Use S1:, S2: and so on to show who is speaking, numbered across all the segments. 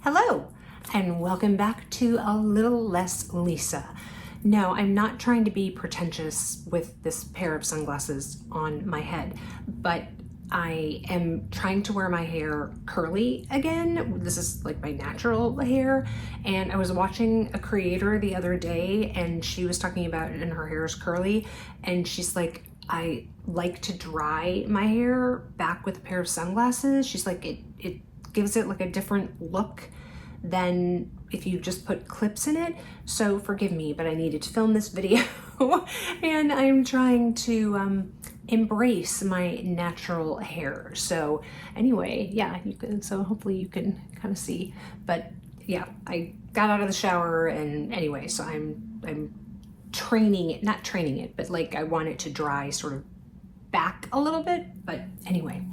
S1: Hello, and welcome back to A Little Less Lisa. No, I'm not trying to be pretentious with this pair of sunglasses on my head, but I am trying to wear my hair curly again. This is like my natural hair, and I was watching a creator the other day, and she was talking about it, and her hair is curly, and she's like, I like to dry my hair back with a pair of sunglasses. She's like, it gives it like a different look than if you just put clips in it. So forgive me, but I needed to film this video and I'm trying to embrace my natural hair. So anyway, yeah, you can, so hopefully you can kind of see, but yeah, I got out of the shower and anyway, so I'm training it, not training it, but like I want it to dry sort of back a little bit, but anyway.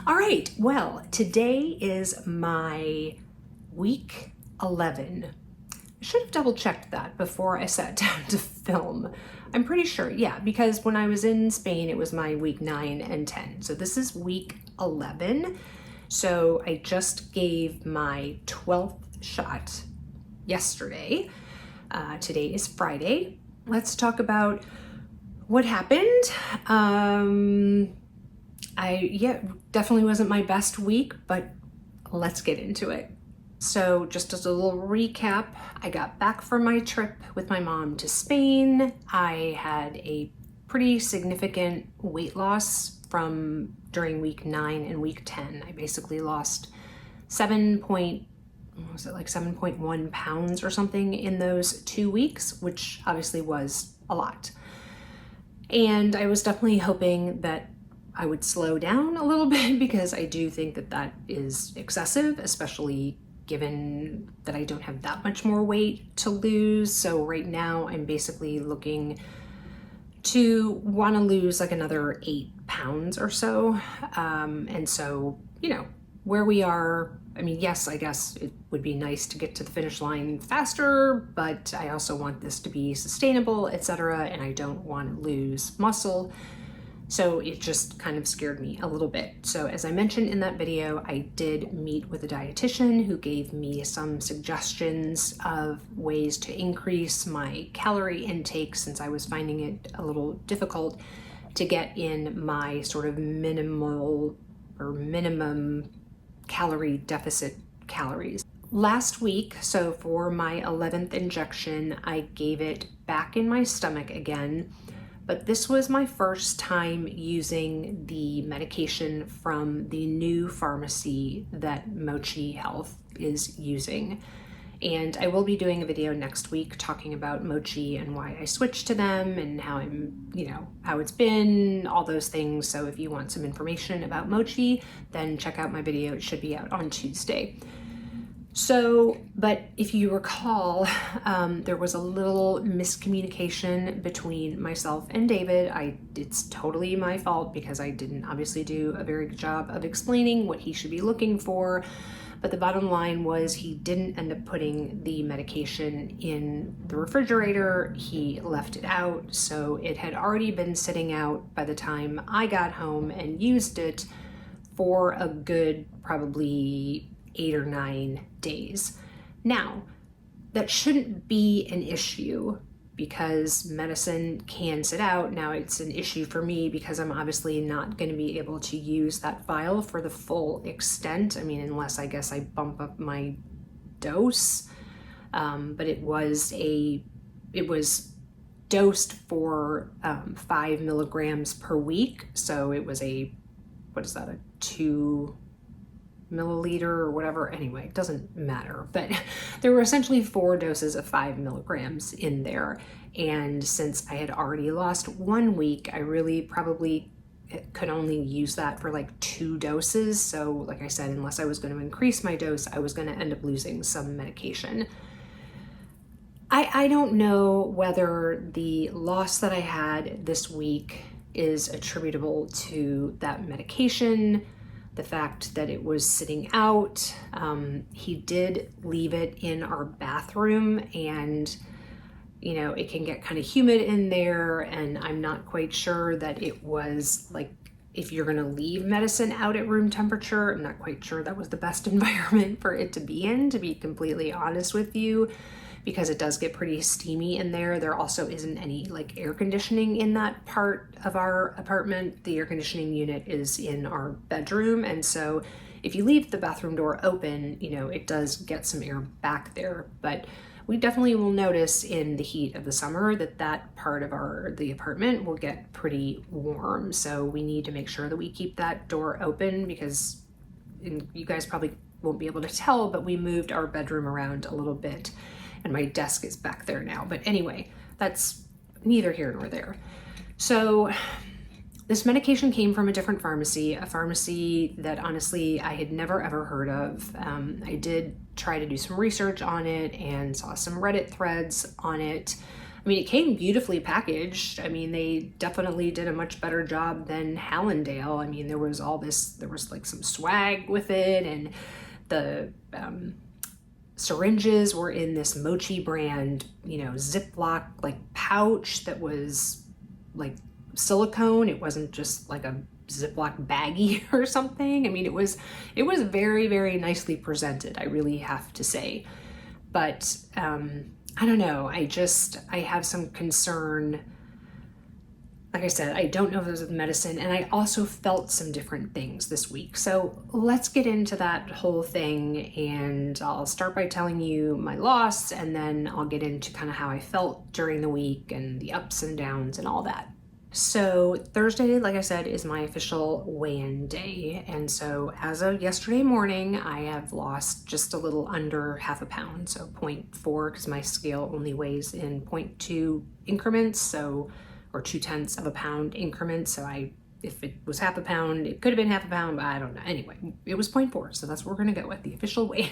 S1: All right, well, today is my week 11. I should have double checked that before I sat down to film. I'm pretty sure, yeah, because when I was in Spain, it was my week 9 and 10. So this is week 11. So I just gave my 12th shot yesterday. Today is Friday. Let's talk about what happened. Definitely wasn't my best week, but let's get into it. So just as a little recap, I got back from my trip with my mom to Spain. I had a pretty significant weight loss from during week 9 and week 10. I basically lost 7.1 pounds or something in those 2 weeks, which obviously was a lot. And I was definitely hoping that I would slow down a little bit because I do think that that is excessive, especially given that I don't have that much more weight to lose. So right now I'm basically looking to want to lose like another 8 pounds or so. And so, where we are, I mean, yes, I guess it would be nice to get to the finish line faster, but I also want this to be sustainable, etc. And I don't want to lose muscle. So it just kind of scared me a little bit. So as I mentioned in that video, I did meet with a dietitian who gave me some suggestions of ways to increase my calorie intake, since I was finding it a little difficult to get in my sort of minimum calorie deficit calories. Last week, so for my 11th injection, I gave it back in my stomach again. But this was my first time using the medication from the new pharmacy that Mochi Health is using. And I will be doing a video next week talking about Mochi and why I switched to them and how how it's been, all those things. So if you want some information about Mochi, then check out my video. It should be out on Tuesday. So, but if you recall, there was a little miscommunication between myself and David. It's totally my fault because I didn't obviously do a very good job of explaining what he should be looking for. But the bottom line was he didn't end up putting the medication in the refrigerator. He left it out. So it had already been sitting out by the time I got home and used it for a good probably 8 or 9 days. Now, that shouldn't be an issue because medicine can sit out. Now, it's an issue for me because I'm obviously not going to be able to use that vial for the full extent. I mean, unless I guess I bump up my dose. But it was dosed for 5 milligrams per week. So it was a 2 milliliter or whatever. Anyway, it doesn't matter, but there were essentially 4 doses of 5 milligrams in there. And since I had already lost 1 week, I really probably could only use that for like 2 doses. So like I said, unless I was going to increase my dose, I was going to end up losing some medication. I don't know whether the loss that I had this week is attributable to that medication, the fact that it was sitting out. He did leave it in our bathroom, and it can get kind of humid in there, and I'm not quite sure that it was like if you're gonna leave medicine out at room temperature, I'm not quite sure that was the best environment for it to be in, to be completely honest with you, because it does get pretty steamy in there. There also isn't any like air conditioning in that part of our apartment. The air conditioning unit is in our bedroom, and so if you leave the bathroom door open, you know, it does get some air back there. But we definitely will notice in the heat of the summer that that part of the apartment will get pretty warm. So we need to make sure that we keep that door open, because you guys probably won't be able to tell, but we moved our bedroom around a little bit and my desk is back there now. But anyway, that's neither here nor there. So this medication came from a different pharmacy, a pharmacy that honestly I had never ever heard of. I did try to do some research on it and saw some Reddit threads on it. I mean, it came beautifully packaged. I mean, they definitely did a much better job than Hallandale. I mean, there was like some swag with it, and the syringes were in this Mochi brand, you know, Ziploc like pouch that was like silicone. It wasn't just like a Ziploc baggie or something. I mean, it was very, very nicely presented, I really have to say. But I don't know, I have some concern. Like I said, I don't know if it was with medicine, and I also felt some different things this week. So let's get into that whole thing, and I'll start by telling you my loss, and then I'll get into kind of how I felt during the week and the ups and downs and all that. So Thursday, like I said, is my official weigh-in day. And so as of yesterday morning, I have lost just a little under half a pound. So 0.4, because my scale only weighs in 0.2 increments, or 0.2 of a pound increments. So if it was half a pound, it could have been half a pound, but I don't know. Anyway, it was 0.4. So that's what we're going to go with, the official weight.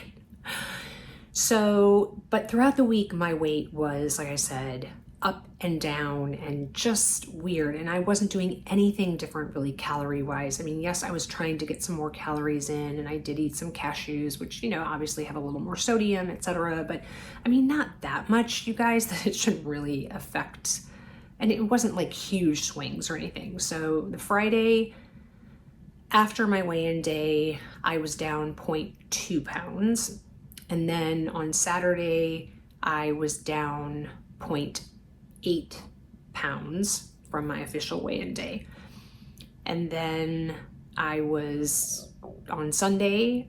S1: So, but throughout the week, my weight was, like I said, up and down and just weird. And I wasn't doing anything different really calorie wise. I mean, yes, I was trying to get some more calories in, and I did eat some cashews, which, you know, obviously have a little more sodium, etc. But I mean, not that much, you guys, that it should really affect. And it wasn't like huge swings or anything. So the Friday after my weigh-in day, I was down 0.2 pounds. And then on Saturday, I was down 0.8 pounds from my official weigh-in day. And then I was on Sunday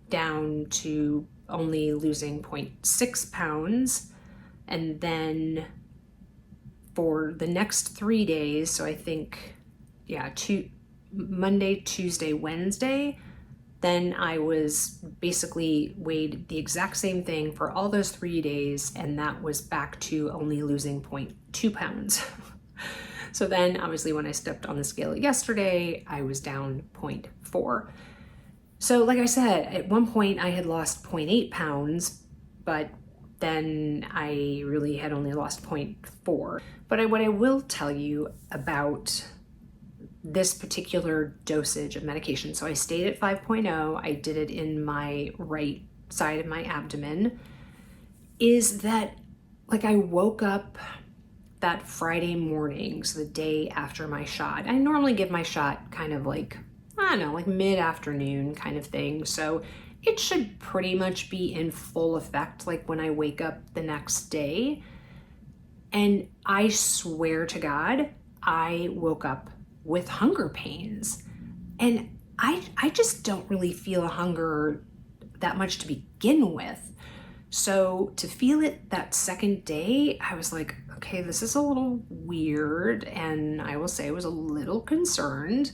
S1: down to only losing 0.6 pounds. And then for the next 3 days, so I think, Monday, Tuesday, Wednesday, then I was basically weighed the exact same thing for all those 3 days, and that was back to only losing 0.2 pounds. So then obviously when I stepped on the scale yesterday, I was down 0.4. So like I said, at one point I had lost 0.8 pounds, but then I really had only lost 0.4. But what I will tell you about this particular dosage of medication, so I stayed at 5.0, I did it in my right side of my abdomen, is that like I woke up that Friday morning, so the day after my shot. I normally give my shot kind of like, I don't know, like mid-afternoon kind of thing. So it should pretty much be in full effect like when I wake up the next day. And I swear to God, I woke up with hunger pains. And I just don't really feel hunger that much to begin with. So to feel it that second day, I was like, okay, this is a little weird. And I will say I was a little concerned,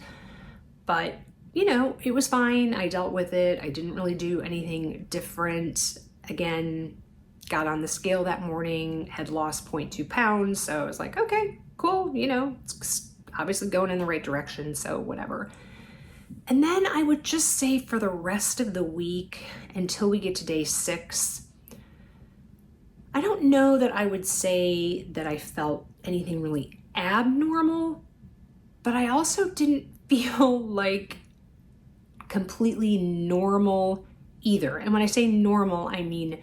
S1: but you know, it was fine. I dealt with it. I didn't really do anything different. Again, got on the scale that morning, had lost 0.2 pounds. So I was like, okay, cool. You know, it's obviously going in the right direction. So whatever. And then I would just say for the rest of the week until we get to day 6, I don't know that I would say that I felt anything really abnormal, but I also didn't feel like completely normal either. And when I say normal, I mean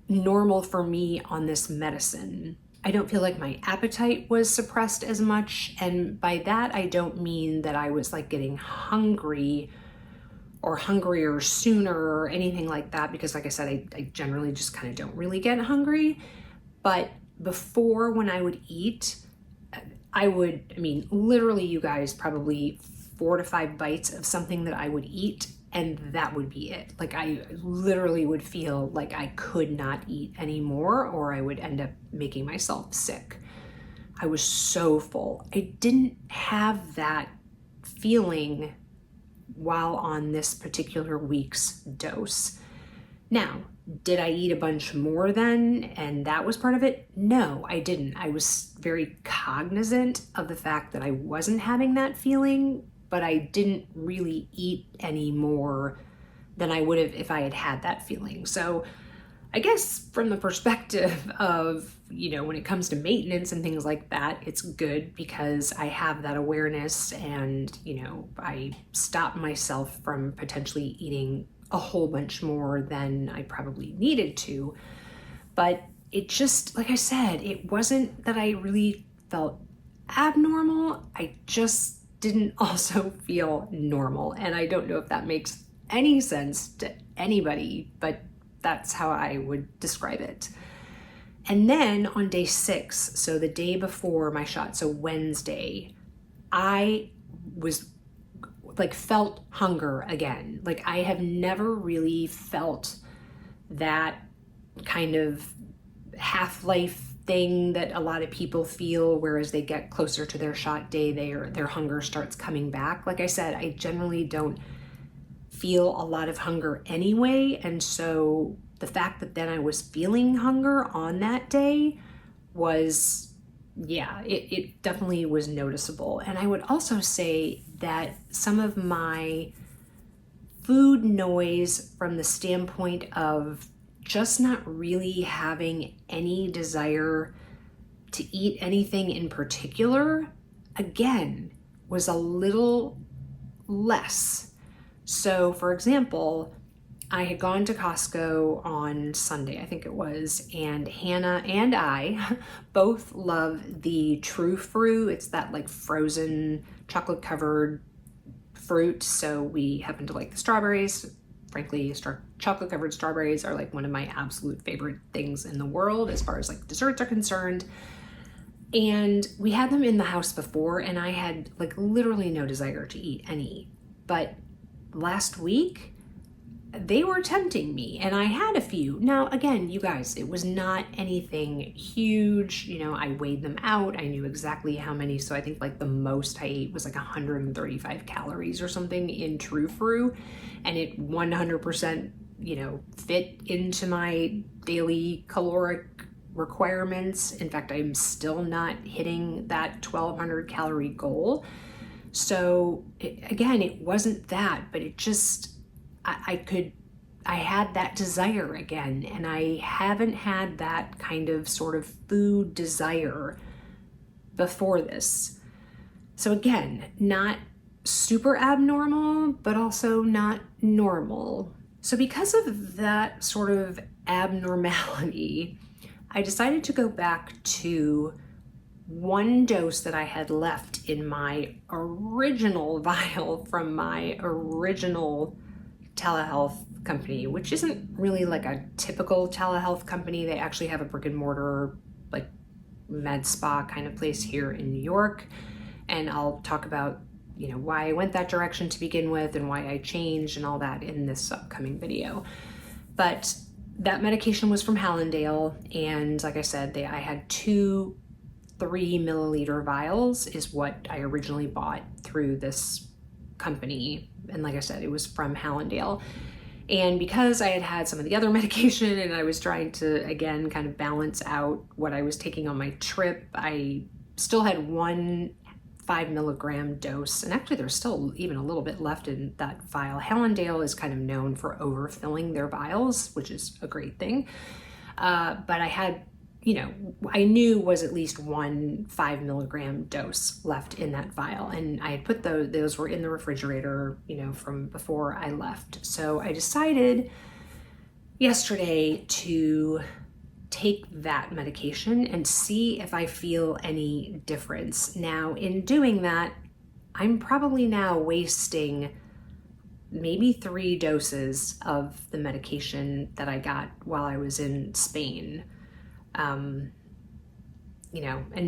S1: normal for me on this medicine. I don't feel like my appetite was suppressed as much. And by that, I don't mean that I was like getting hungry or hungrier sooner or anything like that, because like I said, I generally just kind of don't really get hungry. But before, when I would eat, literally, you guys, probably 4 to 5 bites of something that I would eat, and that would be it. Like, I literally would feel like I could not eat anymore, or I would end up making myself sick. I was so full. I didn't have that feeling while on this particular week's dose. Now, did I eat a bunch more then, and that was part of it? No, I didn't. I was very cognizant of the fact that I wasn't having that feeling, but I didn't really eat any more than I would have if I had had that feeling. So I guess from the perspective of, when it comes to maintenance and things like that, it's good because I have that awareness, and, I stop myself from potentially eating a whole bunch more than I probably needed to. But it just, like I said, it wasn't that I really felt abnormal. I just didn't also feel normal. And I don't know if that makes any sense to anybody, but that's how I would describe it. And then on day 6, so the day before my shot, so Wednesday, I was felt hunger again. Like, I have never really felt that kind of half-life thing that a lot of people feel, whereas they get closer to their shot day, their hunger starts coming back. Like I said, I generally don't feel a lot of hunger anyway, and so the fact that then I was feeling hunger on that day was, it definitely was noticeable. And I would also say that some of my food noise, from the standpoint of just not really having any desire to eat anything in particular, again, was a little less. So, for example, I had gone to Costco on Sunday, I think it was, and Hannah and I both love the Truvani. It's that like frozen chocolate covered fruit. So we happen to like the strawberries. Frankly, chocolate covered strawberries are like one of my absolute favorite things in the world as far as like desserts are concerned. And we had them in the house before, and I had like literally no desire to eat any. But last week, they were tempting me, and I had a few. Now, again, you guys, it was not anything huge. I weighed them out. I knew exactly how many. So I think like the most I ate was like 135 calories or something in Truvani, and it 100%, fit into my daily caloric requirements. In fact, I'm still not hitting that 1,200 calorie goal. So again, it wasn't that, but it just, I had that desire again, and I haven't had that kind of sort of food desire before this. So again, not super abnormal, but also not normal. So because of that sort of abnormality, I decided to go back to one dose that I had left in my original vial from my original telehealth company, which isn't really like a typical telehealth company. They actually have a brick and mortar, like med spa kind of place here in New York. And I'll talk about, why I went that direction to begin with and why I changed and all that in this upcoming video. But that medication was from Hallandale. And like I said, I had 2 3-milliliter vials is what I originally bought through this company. And like I said, it was from Hallandale. And because I had had some of the other medication and I was trying to, again, kind of balance out what I was taking on my trip, I still had 1 5-milligram dose. And actually there's still even a little bit left in that vial. Hallandale is kind of known for overfilling their vials, which is a great thing. But I had, I knew was at least 1 5-milligram dose left in that vial. And I had put those were in the refrigerator, from before I left. So I decided yesterday to take that medication and see if I feel any difference. Now, in doing that, I'm probably now wasting maybe 3 doses of the medication that I got while I was in Spain. And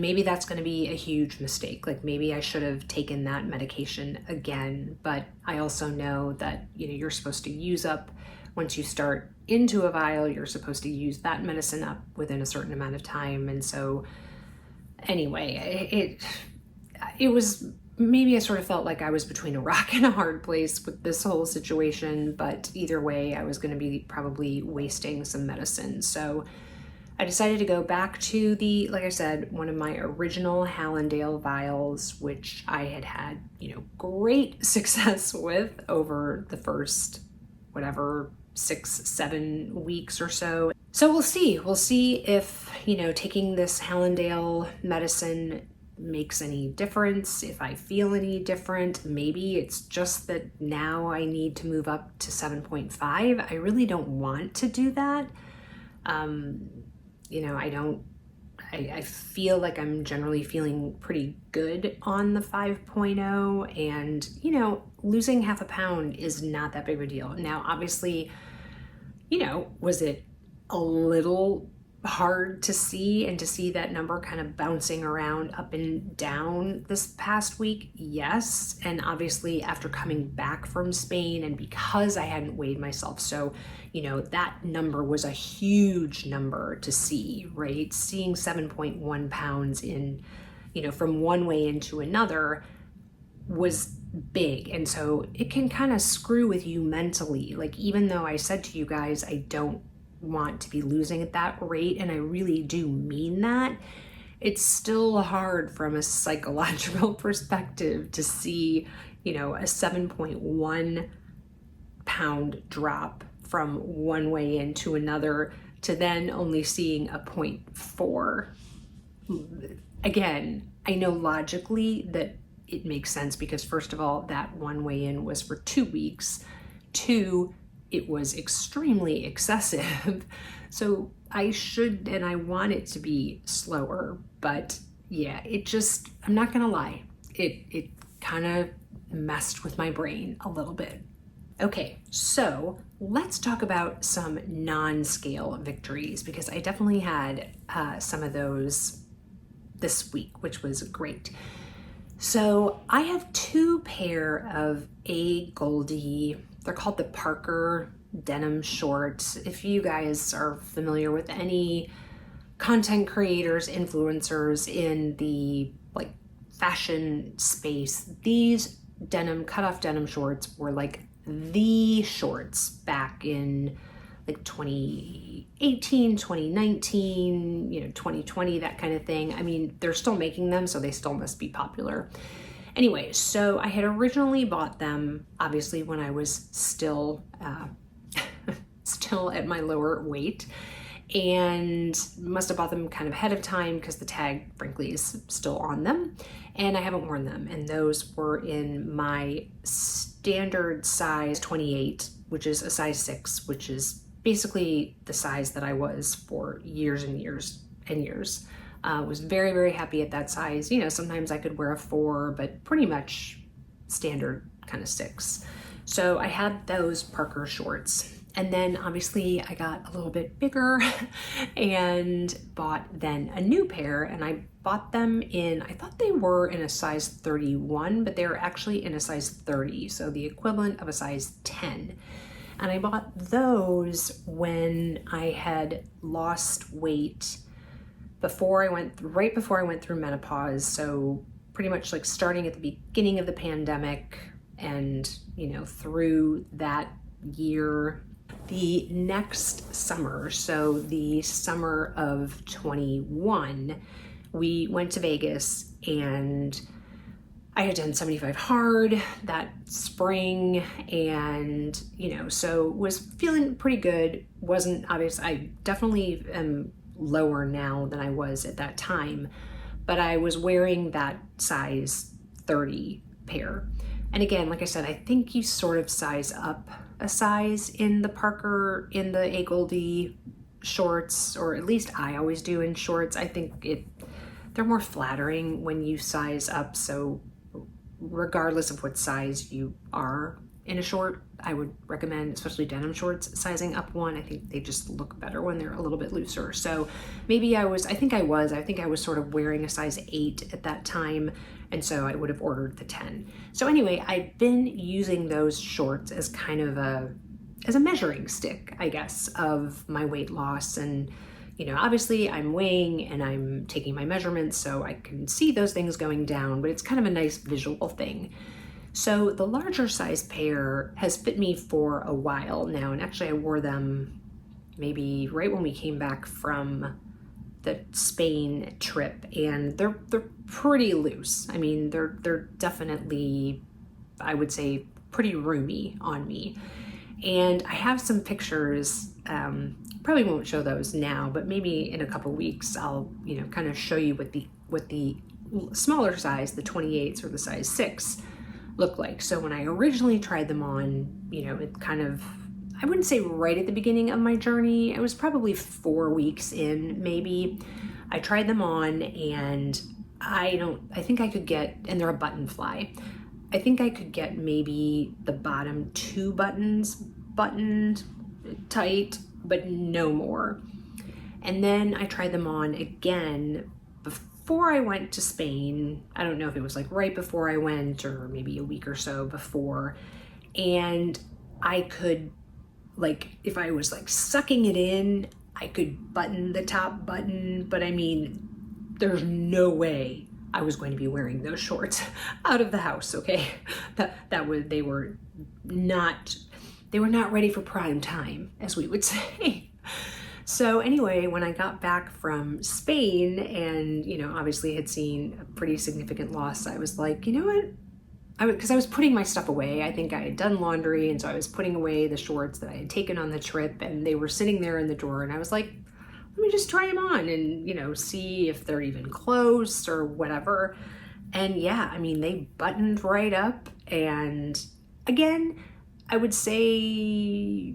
S1: maybe that's going to be a huge mistake. Like maybe I should have taken that medication again, but I also know that, you're supposed to use up, once you start into a vial, you're supposed to use that medicine up within a certain amount of time. And so anyway, it was, maybe I sort of felt like I was between a rock and a hard place with this whole situation, but either way, I was going to be probably wasting some medicine. So I decided to go back to like I said, one of my original Hallandale vials, which I had, great success with over the first, 6-7 weeks or so. So we'll see if, taking this Hallandale medicine makes any difference, if I feel any different. Maybe it's just that now I need to move up to 7.5. I really don't want to do that. I feel like I'm generally feeling pretty good on the 5.0, and, losing half a pound is not that big of a deal. Now, obviously, was it a little hard to see that number kind of bouncing around up and down this past week? Yes. And obviously after coming back from Spain, and because I hadn't weighed myself, so that number was a huge number to see, right? Seeing 7.1 pounds in, from one way into another was big. And so it can kind of screw with you mentally. Like, even though I said to you guys, I don't want to be losing at that rate, and I really do mean that, it's still hard from a psychological perspective to see, a 7.1 pound drop from one way into another to then only seeing a 0.4. Again, I know logically that it makes sense because, first of all, that one weigh in was for 2 weeks. 2, it was extremely excessive. So I should, and I want it to be slower, but yeah, I'm not gonna lie, it kind of messed with my brain a little bit. Okay, so let's talk about some non-scale victories, because I definitely had some of those this week, which was great. So I have 2 pair of Goldie. They're called the Parker denim shorts. If you guys are familiar with any content creators, influencers in the fashion space, these cutoff denim shorts were the shorts back in 2018, 2019, 2020, that kind of thing. I mean, they're still making them, so they still must be popular. Anyway, so I had originally bought them, obviously, when I was still at my lower weight, and must have bought them kind of ahead of time because the tag, frankly, is still on them, and I haven't worn them. And those were in my standard size 28, which is a size 6, which is basically the size that I was for years and years and years. Was very, very happy at that size. Sometimes I could wear a 4, but pretty much standard kind of 6. So I had those Parker shorts. And then obviously I got a little bit bigger and bought then a new pair, and I bought them I thought they were in a size 31, but they were actually in a size 30. So the equivalent of a size 10. And I bought those when I had lost weight right before I went through menopause. So pretty much starting at the beginning of the pandemic and, through that year. The next summer, so the summer of 21, we went to Vegas, and I had done 75 hard that spring, and, so was feeling pretty good. Wasn't obvious. I definitely am lower now than I was at that time, but I was wearing that size 30 pair. And again, like I said, I think you sort of size up a size in the Parker, in the Goldie shorts, or at least I always do in shorts. I think they're more flattering when you size up. So regardless of what size you are in a short, I would recommend, especially denim shorts, sizing up one. I think they just look better when they're a little bit looser. So maybe I think I was sort of wearing a size 8 at that time. And so I would have ordered the 10. So anyway, I've been using those shorts as kind of as a measuring stick, I guess, of my weight loss. And, you know, obviously I'm weighing and I'm taking my measurements so I can see those things going down, but it's kind of a nice visual thing. So the larger size pair has fit me for a while now. And actually I wore them maybe right when we came back from the Spain trip, and they're pretty loose. I mean, they're definitely, I would say, pretty roomy on me. And I have some pictures, probably won't show those now, but maybe in a couple weeks I'll, you know, kind of show you what the smaller size, the 28s or the size 6 look like. So when I originally tried them on, you know, it kind of, I wouldn't say right at the beginning of my journey. It was probably 4 weeks in, maybe. I tried them on, and I think I could get, and they're a button fly. I think I could get maybe the bottom 2 buttons buttoned tight, but no more. And then I tried them on again before I went to Spain. I don't know if it was like right before I went or maybe a week or so before. And I could, like, if I was like sucking it in, I could button the top button, but I mean, there's no way I was going to be wearing those shorts out of the house, okay? They were not ready for prime time, as we would say. So anyway, when I got back from Spain and, you know, obviously had seen a pretty significant loss, I was like, you know what? Because I was putting my stuff away. I think I had done laundry, and so I was putting away the shorts that I had taken on the trip, and they were sitting there in the drawer, and I was like, let me just try them on and, you know, see if they're even close or whatever. And yeah, I mean, they buttoned right up. And again, I would say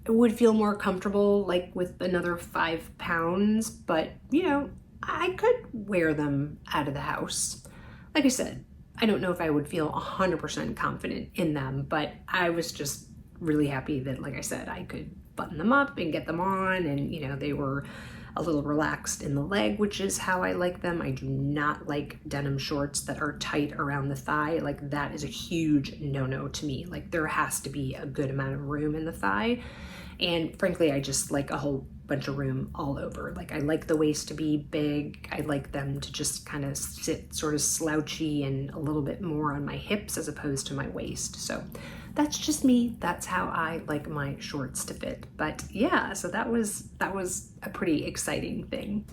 S1: I would feel more comfortable like with another 5 pounds, but you know, I could wear them out of the house. Like I said, I don't know if I would feel 100% confident in them, but I was just really happy that, like I said, I could button them up and get them on, and you know, they were a little relaxed in the leg, which is how I like them. I do not like denim shorts that are tight around the thigh. Like, that is a huge no-no to me. Like, there has to be a good amount of room in the thigh. And frankly, I just like a whole bunch of room all over. Like, I like the waist to be big. I like them to just kind of sit sort of slouchy and a little bit more on my hips as opposed to my waist. So that's just me. That's how I like my shorts to fit. But yeah, so that was a pretty exciting thing.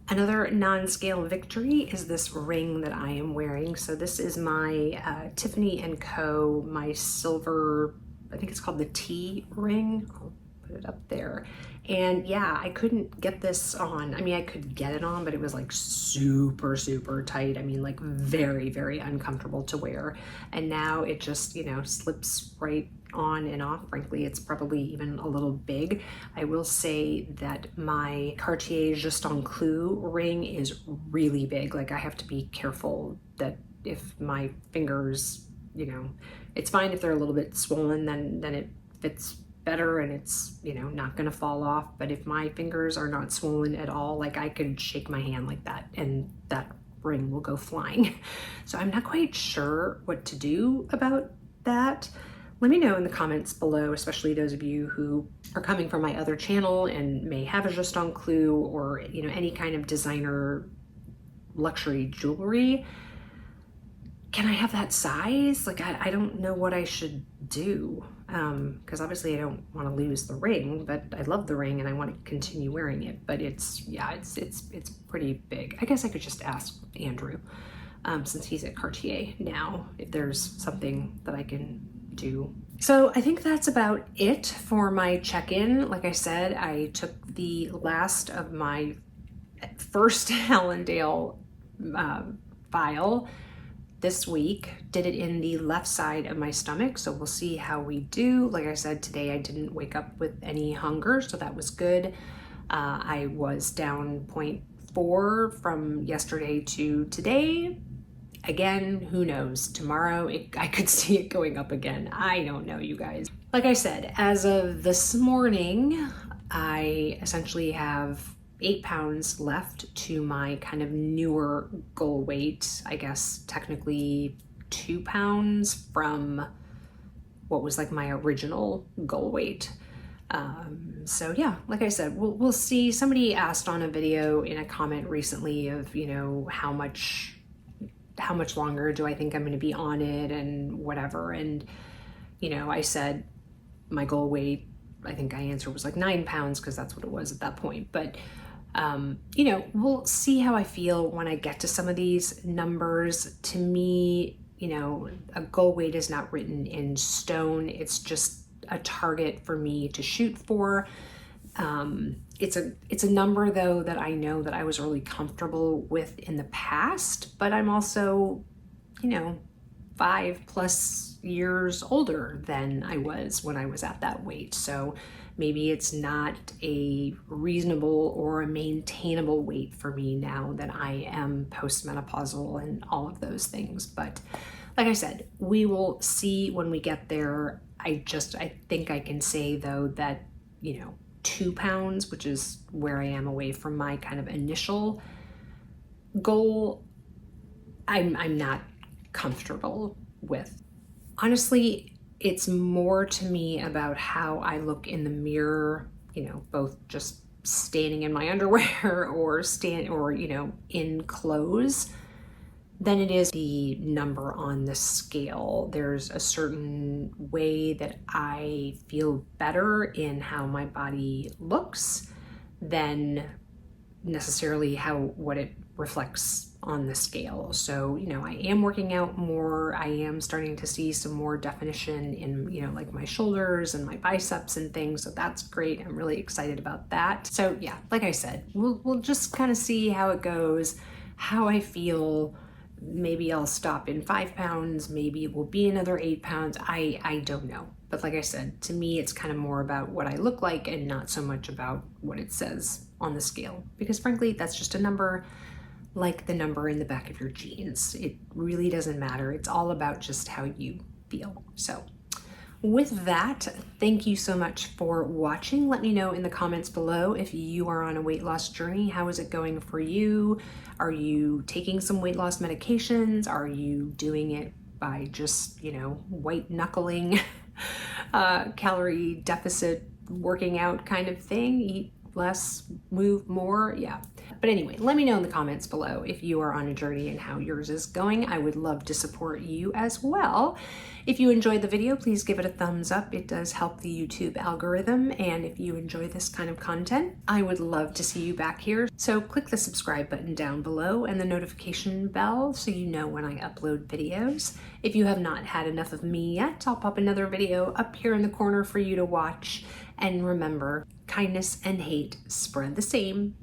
S1: Another non-scale victory is this ring that I am wearing. So this is my Tiffany & Co. my silver, I think it's called the T ring. I'll put it up there. And yeah, I couldn't get this on. I mean, I could get it on, but it was like super, super tight. I mean, like very, very uncomfortable to wear. And now it just, you know, slips right on and off. Frankly, it's probably even a little big. I will say that my Cartier Just en Clou ring is really big. Like, I have to be careful that if my fingers, you know, it's fine if they're a little bit swollen, then it fits better and it's, you know, not gonna fall off. But if my fingers are not swollen at all, like, I could shake my hand like that and that ring will go flying. So I'm not quite sure what to do about that. Let me know in the comments below, especially those of you who are coming from my other channel and may have a Just en Clou or, you know, any kind of designer luxury jewelry. Can I have that size? Like, I don't know what I should do. Because obviously I don't want to lose the ring, but I love the ring and I want to continue wearing it. But it's pretty big. I guess I could just ask Andrew, since he's at Cartier now, if there's something that I can do. So I think that's about it for my check-in. Like I said, I took the last of my first Allendale file this week. Did it in the left side of my stomach, so we'll see how we do. Like I said, today I didn't wake up with any hunger, so that was good. I was down 0.4 from yesterday to today. Again, who knows? Tomorrow I could see it going up again. I don't know, you guys. Like I said, as of this morning, I essentially have 8 pounds left to my kind of newer goal weight. I guess technically 2 pounds from what was like my original goal weight. So yeah, like I said, we'll see. Somebody asked on a video in a comment recently of, you know, how much longer do I think I'm going to be on it and whatever. And, you know, I said my goal weight, I think I answered was like 9 pounds because that's what it was at that point. But, you know, we'll see how I feel when I get to some of these numbers. To me, you know, a goal weight is not written in stone. It's just a target for me to shoot for. It's a number though that I know that I was really comfortable with in the past, but I'm also, you know, 5+ years older than I was when I was at that weight. So maybe it's not a reasonable or a maintainable weight for me now that I am postmenopausal and all of those things. But like I said, we will see when we get there. I think I can say though that, you know, 2 pounds, which is where I am away from my kind of initial goal, I'm not comfortable with. Honestly, it's more to me about how I look in the mirror, you know, both just standing in my underwear or you know, in clothes, than it is the number on the scale. There's a certain way that I feel better in how my body looks than necessarily what it reflects on the scale. So, you know, I am working out more. I am starting to see some more definition in, you know, like my shoulders and my biceps and things. So that's great. I'm really excited about that. So yeah, like I said, we'll just kind of see how it goes, how I feel. Maybe I'll stop in 5 pounds, maybe it will be another 8 pounds. I don't know. But like I said, to me, it's kind of more about what I look like and not so much about what it says on the scale. Because frankly, that's just a number, like the number in the back of your jeans. It really doesn't matter. It's all about just how you feel. So with that, thank you so much for watching. Let me know in the comments below if you are on a weight loss journey. How is it going for you? Are you taking some weight loss medications? Are you doing it by just, you know, white knuckling, calorie deficit, working out kind of thing? Eat less, move more, yeah. But anyway, let me know in the comments below if you are on a journey and how yours is going. I would love to support you as well. If you enjoyed the video, please give it a thumbs up. It does help the YouTube algorithm. And if you enjoy this kind of content, I would love to see you back here. So click the subscribe button down below and the notification bell so you know when I upload videos. If you have not had enough of me yet, I'll pop another video up here in the corner for you to watch. And remember, kindness and hate spread the same.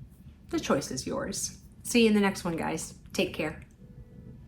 S1: The choice is yours. See you in the next one, guys. Take care.